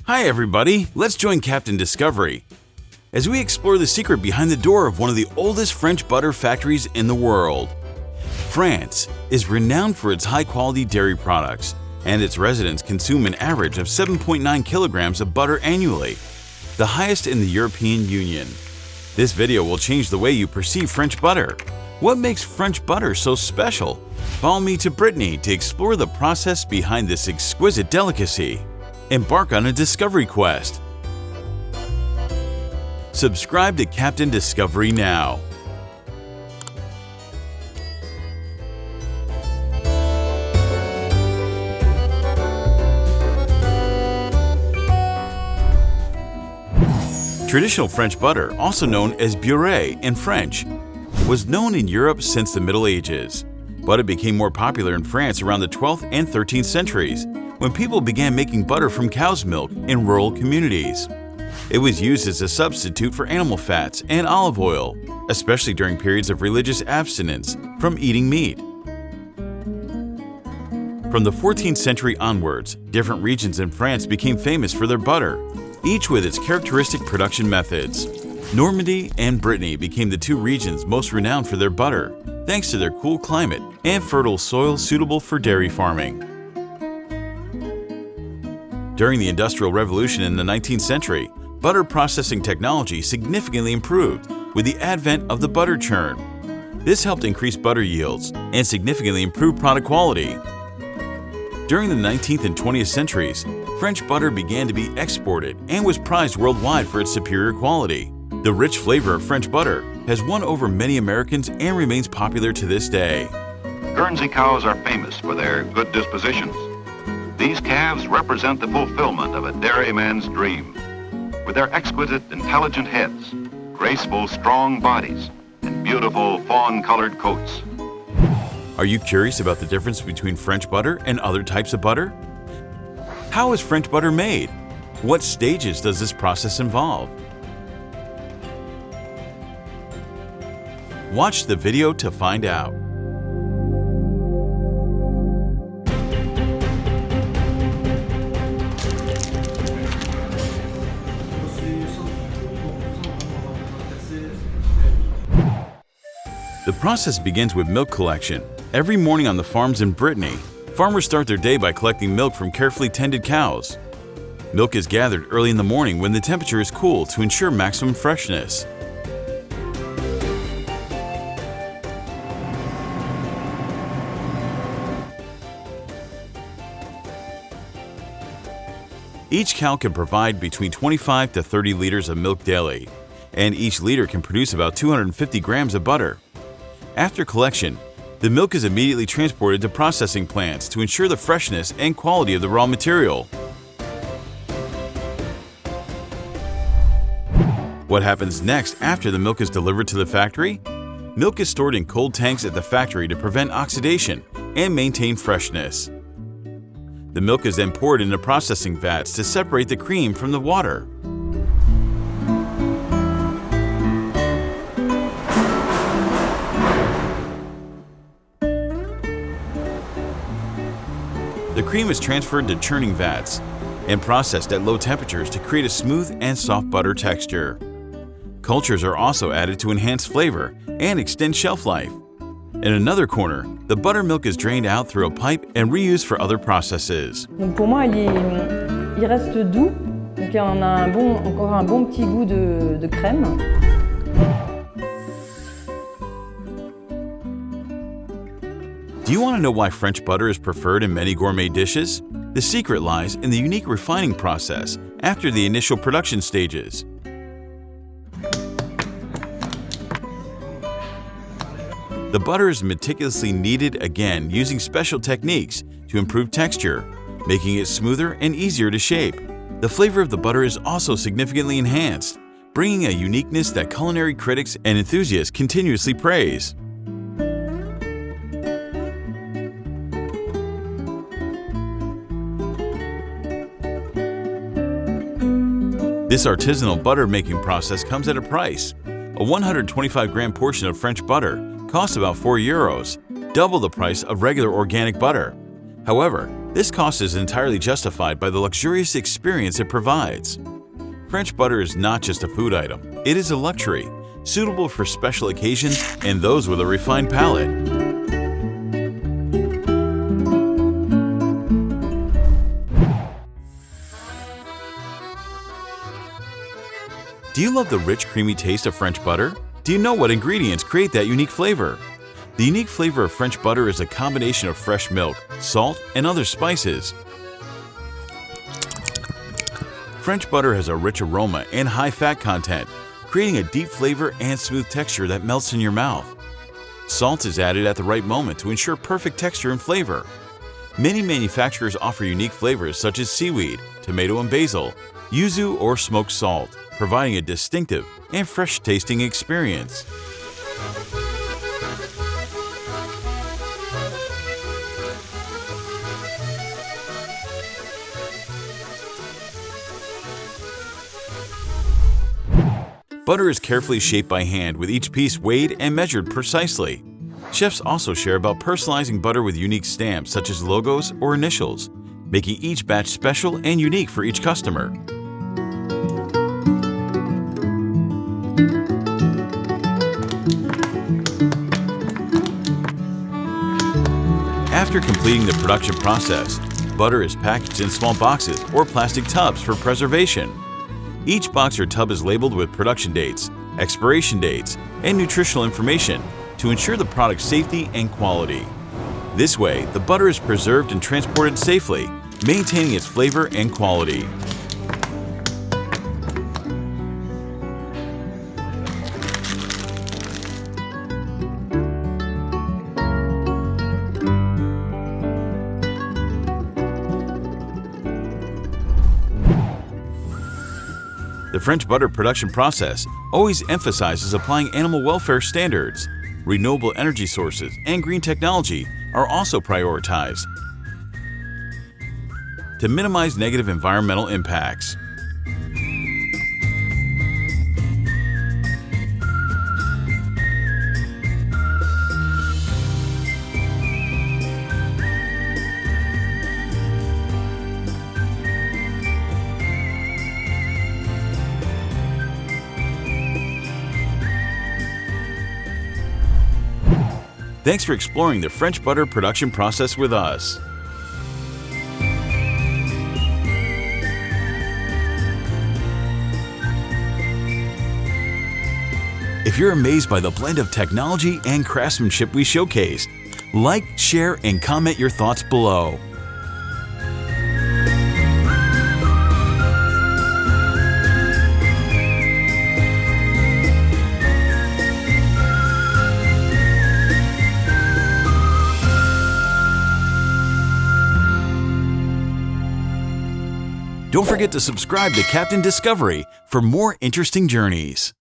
Hi everybody, let's join Captain Discovery as we explore the secret behind the door of one of the oldest French butter factories in the world. France is renowned for its high-quality dairy products, and its residents consume an average of 7.9 kilograms of butter annually, the highest in the European Union. This video will change the way you perceive French butter. What makes French butter so special? Follow me to Brittany to explore the process behind this exquisite delicacy. Embark on a discovery quest. Subscribe to Captain Discovery now. Traditional French butter, also known as beurre in French, was known in Europe since the Middle Ages, but it became more popular in France around the 12th and 13th centuries when people began making butter from cow's milk in rural communities. It was used as a substitute for animal fats and olive oil, especially during periods of religious abstinence from eating meat. From the 14th century onwards, different regions in France became famous for their butter, each with its characteristic production methods. Normandy and Brittany became the two regions most renowned for their butter, thanks to their cool climate and fertile soil suitable for dairy farming. During the Industrial Revolution in the 19th century, butter processing technology significantly improved with the advent of the butter churn. This helped increase butter yields and significantly improve product quality. During the 19th and 20th centuries, French butter began to be exported and was prized worldwide for its superior quality. The rich flavor of French butter has won over many Americans and remains popular to this day. Guernsey cows are famous for their good dispositions. These calves represent the fulfillment of a dairyman's dream. With their exquisite, intelligent heads, graceful, strong bodies, and beautiful fawn-colored coats. Are you curious about the difference between French butter and other types of butter? How is French butter made? What stages does this process involve? Watch the video to find out. The process begins with milk collection. Every morning on the farms in Brittany, farmers start their day by collecting milk from carefully tended cows. Milk is gathered early in the morning when the temperature is cool to ensure maximum freshness. Each cow can provide between 25 to 30 liters of milk daily, and each liter can produce about 250 grams of butter. After collection, the milk is immediately transported to processing plants to ensure the freshness and quality of the raw material. What happens next after the milk is delivered to the factory? Milk is stored in cold tanks at the factory to prevent oxidation and maintain freshness. The milk is then poured into processing vats to separate the cream from the water. The cream is transferred to churning vats and processed at low temperatures to create a smooth and soft butter texture. Cultures are also added to enhance flavor and extend shelf life. In another corner, the buttermilk is drained out through a pipe and reused for other processes. Donc pour moi, il reste doux, donc on a encore un bon petit goût de crème. Do you want to know why French butter is preferred in many gourmet dishes? The secret lies in the unique refining process after the initial production stages. The butter is meticulously kneaded again using special techniques to improve texture, making it smoother and easier to shape. The flavor of the butter is also significantly enhanced, bringing a uniqueness that culinary critics and enthusiasts continuously praise. This artisanal butter-making process comes at a price. A 125-gram portion of French butter costs about €4, double the price of regular organic butter. However, This cost is entirely justified by the luxurious experience it provides. French butter is not just a food item, it is a luxury, suitable for special occasions and those with a refined palate. Do you love the rich, creamy taste of French butter? Do you know what ingredients create that unique flavor? The unique flavor of French butter is a combination of fresh milk, salt, and other spices. French butter has a rich aroma and high fat content, creating a deep flavor and smooth texture that melts in your mouth. Salt is added at the right moment to ensure perfect texture and flavor. Many manufacturers offer unique flavors such as seaweed, tomato and basil, yuzu, or smoked salt, providing a distinctive and fresh-tasting experience. Butter is carefully shaped by hand with each piece weighed and measured precisely. Chefs also share about personalizing butter with unique stamps such as logos or initials, making each batch special and unique for each customer. After completing the production process, butter is packaged in small boxes or plastic tubs for preservation. Each box or tub is labeled with production dates, expiration dates, and nutritional information to ensure the product's safety and quality. This way, the butter is preserved and transported safely, maintaining its flavor and quality. The French butter production process always emphasizes applying animal welfare standards. Renewable energy sources and green technology are also prioritized to minimize negative environmental impacts. Thanks for exploring the French butter production process with us. If you're amazed by the blend of technology and craftsmanship we showcased, like, share, and comment your thoughts below. Don't forget to subscribe to Captain Discovery for more interesting journeys.